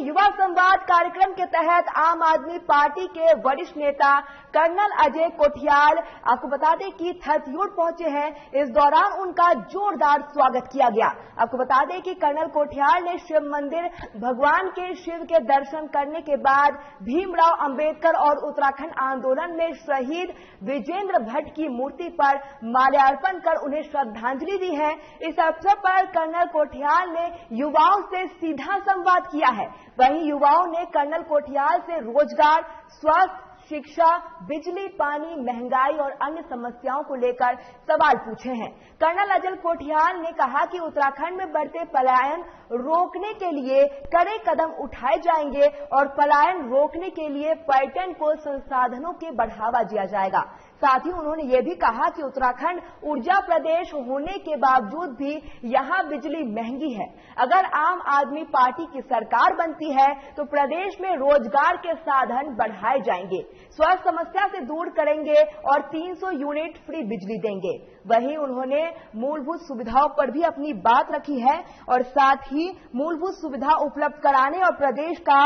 युवा संवाद कार्यक्रम के तहत आम आदमी पार्टी के वरिष्ठ नेता कर्नल अजय कोठियाल आपको बता दें कि थथियूड़ पहुंचे हैं। इस दौरान उनका जोरदार स्वागत किया गया। आपको बता दें कि कर्नल कोठियाल ने शिव मंदिर भगवान के शिव के दर्शन करने के बाद भीमराव अंबेडकर और उत्तराखंड आंदोलन में शहीद विजेंद्र भट्ट की मूर्ति पर माल्यार्पण कर उन्हें श्रद्धांजलि दी है। इस अवसर पर कर्नल कोठियाल ने युवाओं से सीधा संवाद किया है। वहीं युवाओं ने कर्नल कोठियाल से रोजगार, स्वास्थ्य, शिक्षा, बिजली, पानी, महंगाई और अन्य समस्याओं को लेकर सवाल पूछे हैं। कर्नल अजय कोठियाल ने कहा कि उत्तराखंड में बढ़ते पलायन रोकने के लिए कड़े कदम उठाए जाएंगे और पलायन रोकने के लिए पर्यटन को संसाधनों के बढ़ावा दिया जाएगा। साथ ही उन्होंने ये भी कहा कि उत्तराखंड ऊर्जा प्रदेश होने के बावजूद भी यहां बिजली महंगी है। अगर आम आदमी पार्टी की सरकार बनती है तो प्रदेश में रोजगार के साधन बढ़ाए जाएंगे, स्वास्थ्य समस्या से दूर करेंगे और 300 यूनिट फ्री बिजली देंगे। वहीं उन्होंने मूलभूत सुविधाओं पर भी अपनी बात रखी है और साथ ही मूलभूत सुविधा उपलब्ध कराने और प्रदेश का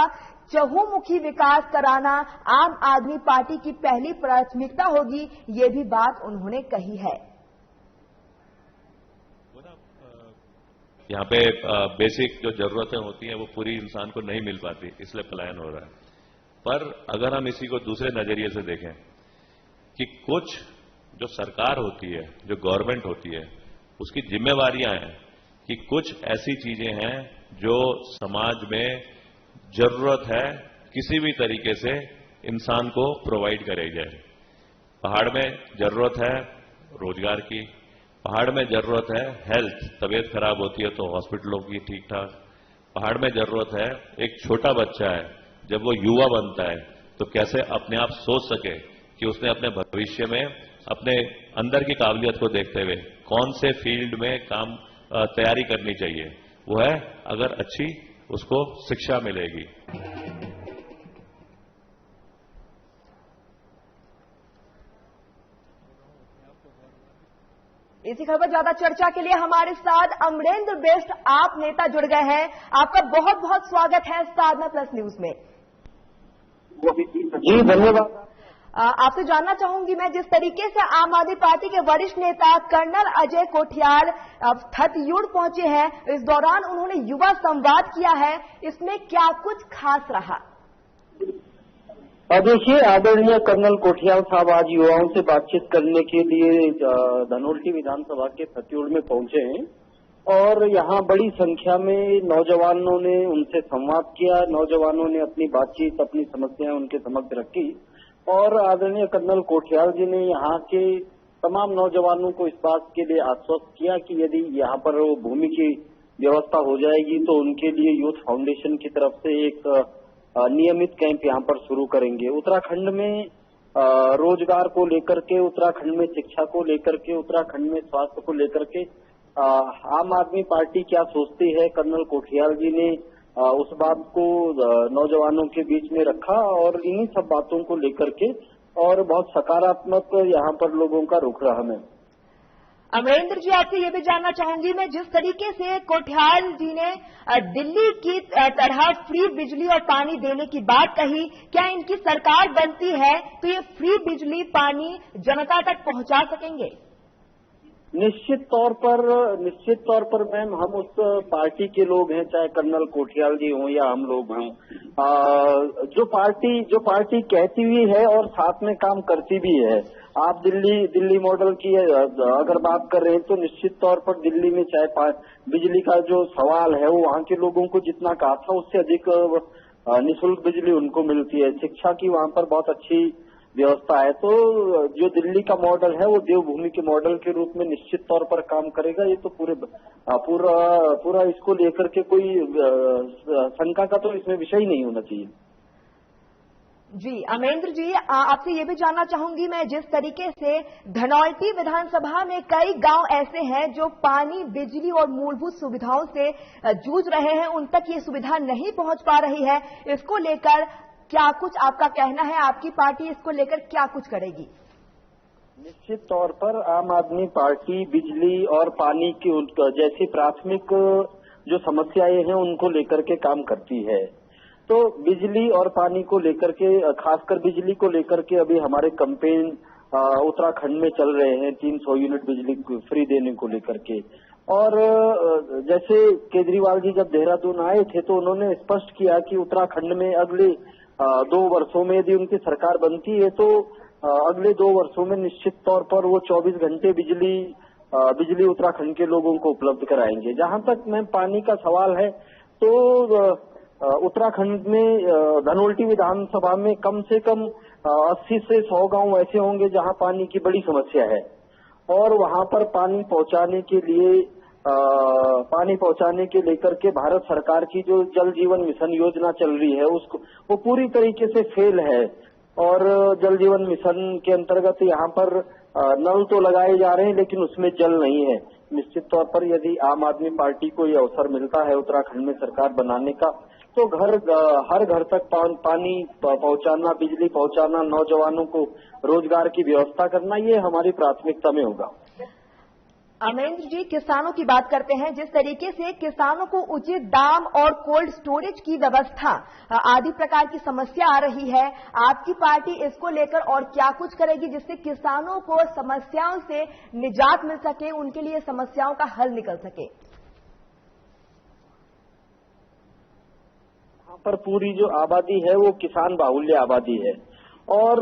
चहुमुखी विकास कराना आम आदमी पार्टी की पहली प्राथमिकता होगी, ये भी बात उन्होंने कही है। यहाँ पे बेसिक जो जरूरतें होती हैं वो पूरी इंसान को नहीं मिल पाती, इसलिए पलायन हो रहा है। पर अगर हम इसी को दूसरे नजरिए से देखें कि कुछ जो सरकार होती है, जो गवर्नमेंट होती है, उसकी जिम्मेवारियां हैं कि कुछ ऐसी चीजें हैं जो समाज में जरूरत है किसी भी तरीके से इंसान को प्रोवाइड कराई जाए। पहाड़ में जरूरत है रोजगार की, पहाड़ में जरूरत है हेल्थ, तबीयत खराब होती है तो हॉस्पिटलों की ठीक ठाक, पहाड़ में जरूरत है एक छोटा बच्चा है जब वो युवा बनता है तो कैसे अपने आप सोच सके कि उसने अपने भविष्य में अपने अंदर की काबिलियत को देखते हुए कौन से फील्ड में काम तैयारी करनी चाहिए। वो है अगर अच्छी उसको शिक्षा मिलेगी। इसी खबर ज्यादा चर्चा के लिए हमारे साथ अमरेंद्र बेस्ट आप नेता जुड़ गए हैं। आपका बहुत बहुत स्वागत है साधना प्लस न्यूज में। जी धन्यवाद। आपसे जानना चाहूंगी मैं, जिस तरीके से आम आदमी पार्टी के वरिष्ठ नेता कर्नल अजय कोठियाल थथियूड़ पहुंचे हैं, इस दौरान उन्होंने युवा संवाद किया है, इसमें क्या कुछ खास रहा? देखिए, आदरणीय कर्नल कोठियाल साहब आज युवाओं से बातचीत करने के लिए धनोल्टी विधानसभा के थथियूड़ में पहुंचे हैं और यहाँ बड़ी संख्या में नौजवानों ने उनसे संवाद किया। नौजवानों ने अपनी बातचीत, अपनी समस्याएं उनके समक्ष रखी और आदरणीय कर्नल कोठियाल जी ने यहाँ के तमाम नौजवानों को इस बात के लिए आश्वस्त किया कि यदि यहाँ पर वो भूमि की व्यवस्था हो जाएगी तो उनके लिए यूथ फाउंडेशन की तरफ से एक नियमित कैंप यहाँ पर शुरू करेंगे। उत्तराखंड में रोजगार को लेकर के, उत्तराखंड में शिक्षा को लेकर के, उत्तराखंड में स्वास्थ्य को लेकर के आम आदमी पार्टी क्या सोचती है, कर्नल कोठियाल जी ने उस बात को नौजवानों के बीच में रखा और इन्हीं सब बातों को लेकर के और बहुत सकारात्मक यहाँ पर लोगों का रुख रहा। मैं अमरेंद्र जी आपसे ये भी जानना चाहूंगी मैं, जिस तरीके से कोठियाल जी ने दिल्ली की तरह फ्री बिजली और पानी देने की बात कही, क्या इनकी सरकार बनती है तो ये फ्री बिजली पानी जनता तक पहुंचा सकेंगे? निश्चित तौर पर मैम, हम उस पार्टी के लोग हैं, चाहे कर्नल कोठियाल जी हों या हम लोग हों, जो पार्टी कहती भी है और साथ में काम करती भी है। आप दिल्ली मॉडल की अगर बात कर रहे हैं तो निश्चित तौर पर दिल्ली में चाहे बिजली का जो सवाल है वो वहाँ के लोगों को जितना कहा था उससे अधिक निःशुल्क बिजली उनको मिलती है। शिक्षा की वहाँ पर बहुत अच्छी व्यवस्था है। तो जो दिल्ली का मॉडल है वो देवभूमि के मॉडल के रूप में निश्चित तौर पर काम करेगा। ये तो पूरा इसको लेकर के कोई शंका का तो इसमें विषय ही नहीं होना चाहिए। जी अमरेंद्र जी, आपसे ये भी जानना चाहूंगी मैं, जिस तरीके से धनौल्टी विधानसभा में कई गांव ऐसे हैं जो पानी, बिजली और मूलभूत सुविधाओं से जूझ रहे हैं, उन तक ये सुविधा नहीं पहुंच पा रही है, इसको लेकर क्या कुछ आपका कहना है? आपकी पार्टी इसको लेकर क्या कुछ करेगी? निश्चित तौर पर आम आदमी पार्टी बिजली और पानी की जैसी प्राथमिक जो समस्याएं हैं उनको लेकर के काम करती है। तो बिजली और पानी को लेकर के, खासकर बिजली को लेकर के अभी हमारे कैंपेन उत्तराखंड में चल रहे हैं 300 यूनिट बिजली फ्री देने को लेकर के। और जैसे केजरीवाल जी जब देहरादून आए थे तो उन्होंने स्पष्ट किया कि उत्तराखंड में अगले 2 वर्षों में यदि उनकी सरकार बनती है तो अगले 2 वर्षों में निश्चित तौर पर वो 24 घंटे बिजली उत्तराखंड के लोगों को उपलब्ध कराएंगे। जहां तक मैम पानी का सवाल है तो उत्तराखंड में धनोल्टी विधानसभा में कम से कम 80 से 100 गांव ऐसे होंगे जहां पानी की बड़ी समस्या है, और वहां पर पानी पहुंचाने के लेकर के भारत सरकार की जो जल जीवन मिशन योजना चल रही है उसको वो पूरी तरीके से फेल है। और जल जीवन मिशन के अंतर्गत यहाँ पर नल तो लगाए जा रहे हैं लेकिन उसमें जल नहीं है। निश्चित तौर पर यदि आम आदमी पार्टी को ये अवसर मिलता है उत्तराखंड में सरकार बनाने का तो हर घर तक पानी पहुंचाना, बिजली पहुंचाना, नौजवानों को रोजगार की व्यवस्था करना, ये हमारी प्राथमिकता में होगा। अमरेंद्र जी, किसानों की बात करते हैं। जिस तरीके से किसानों को उचित दाम और कोल्ड स्टोरेज की व्यवस्था आदि प्रकार की समस्या आ रही है, आपकी पार्टी इसको लेकर और क्या कुछ करेगी जिससे किसानों को समस्याओं से निजात मिल सके, उनके लिए समस्याओं का हल निकल सके? यहाँ पर पूरी जो आबादी है वो किसान बाहुल्य आबादी है और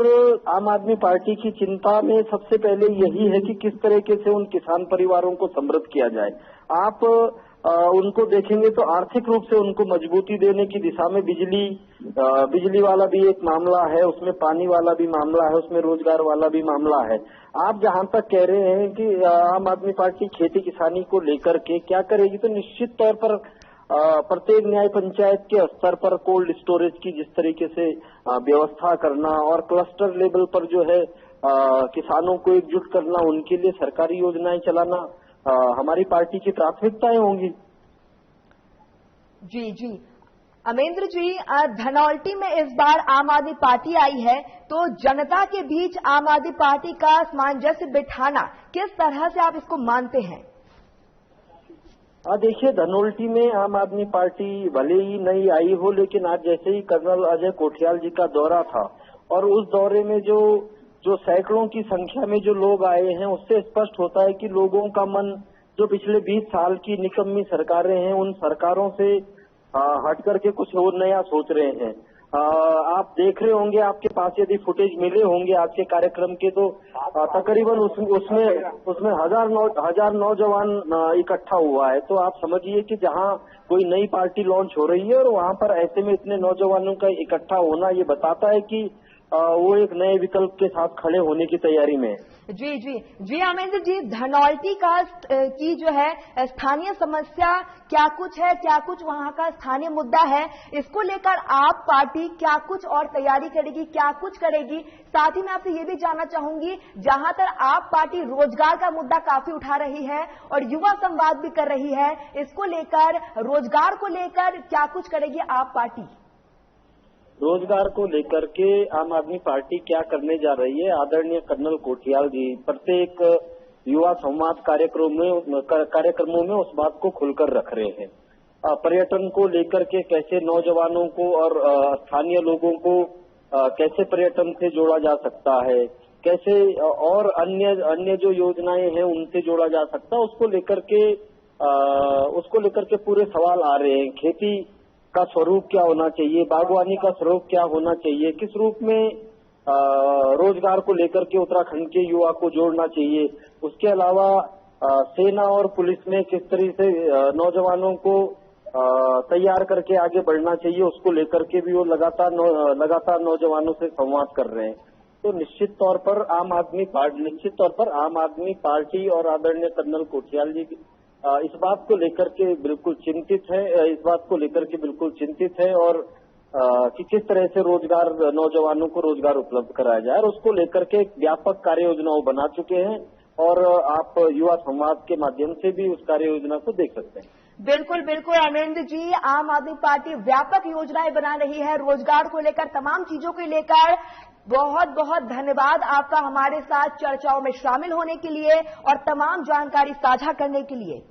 आम आदमी पार्टी की चिंता में सबसे पहले यही है कि किस तरीके से उन किसान परिवारों को समृद्ध किया जाए। आप उनको देखेंगे तो आर्थिक रूप से उनको मजबूती देने की दिशा में बिजली वाला भी एक मामला है, उसमें पानी वाला भी मामला है, उसमें रोजगार वाला भी मामला है। आप जहां तक कह रहे हैं कि आम आदमी पार्टी खेती किसानी को लेकर के क्या करेगी, तो निश्चित तौर पर प्रत्येक न्याय पंचायत के स्तर पर कोल्ड स्टोरेज की जिस तरीके से व्यवस्था करना और क्लस्टर लेवल पर जो है किसानों को एकजुट करना, उनके लिए सरकारी योजनाएं चलाना हमारी पार्टी की प्राथमिकताएं होंगी। जी जी अमरेंद्र जी, धनौल्टी में इस बार आम आदमी पार्टी आई है तो जनता के बीच आम आदमी पार्टी का सामंजस्य बिठाना किस तरह से आप इसको मानते हैं? देखिए, धनौल्टी में आम आदमी पार्टी भले ही नहीं आई हो, लेकिन आज जैसे ही कर्नल अजय कोठियाल जी का दौरा था और उस दौरे में जो सैकड़ों की संख्या में जो लोग आए हैं, उससे स्पष्ट होता है कि लोगों का मन जो पिछले 20 साल की निकम्मी सरकारें हैं उन सरकारों से हट करके कुछ और नया सोच रहे हैं। आप देख रहे होंगे, आपके पास यदि फुटेज मिले होंगे आज के कार्यक्रम के तो तकरीबन उसमें हजार नौजवान इकट्ठा हुआ है। तो आप समझिए कि जहां कोई नई पार्टी लॉन्च हो रही है और वहां पर ऐसे में इतने नौजवानों का इकट्ठा होना ये बताता है कि वो एक नए विकल्प के साथ खड़े होने की तैयारी में है। जी जी जी अमरेंद्र जी, धनौल्टी की जो है स्थानीय समस्या क्या कुछ है, क्या कुछ वहां का स्थानीय मुद्दा है, इसको लेकर आप पार्टी क्या कुछ और तैयारी करेगी, क्या कुछ करेगी? साथ ही मैं आपसे ये भी जानना चाहूंगी, जहां तक आप पार्टी रोजगार का मुद्दा काफी उठा रही है और युवा संवाद भी कर रही है, इसको लेकर रोजगार को लेकर क्या कुछ करेगी आप पार्टी? रोजगार को लेकर के आम आदमी पार्टी क्या करने जा रही है, आदरणीय कर्नल कोठियाल जी प्रत्येक युवा संवाद कार्यक्रमों में उस बात को खुलकर रख रहे हैं। पर्यटन को लेकर के कैसे नौजवानों को और स्थानीय लोगों को कैसे पर्यटन से जोड़ा जा सकता है, कैसे और अन्य जो योजनाएं हैं उनसे जोड़ा जा सकता है, उसको लेकर के पूरे सवाल आ रहे हैं। खेती का स्वरूप क्या होना चाहिए, बागवानी का स्वरूप क्या होना चाहिए, किस रूप में रोजगार को लेकर के उत्तराखंड के युवा को जोड़ना चाहिए। उसके अलावा सेना और पुलिस में किस तरह से नौजवानों को तैयार करके आगे बढ़ना चाहिए, उसको लेकर के भी वो लगातार नौजवानों से संवाद कर रहे हैं। तो निश्चित तौर पर आम आदमी पार्टी और आदरणीय कर्नल कोठियाल जी इस बात को लेकर के बिल्कुल चिंतित है और कि किस तरह से नौजवानों को रोजगार उपलब्ध कराया जाए, और उसको लेकर के व्यापक कार्य योजनाओं बना चुके हैं और आप युवा संवाद के माध्यम से भी उस कार्य योजना को देख सकते हैं। बिल्कुल बिल्कुल अमरेंद्र जी, आम आदमी पार्टी व्यापक योजनाएं बना रही है रोजगार को लेकर, तमाम चीजों को लेकर। बहुत बहुत धन्यवाद आपका हमारे साथ चर्चाओं में शामिल होने के लिए और तमाम जानकारी साझा करने के लिए।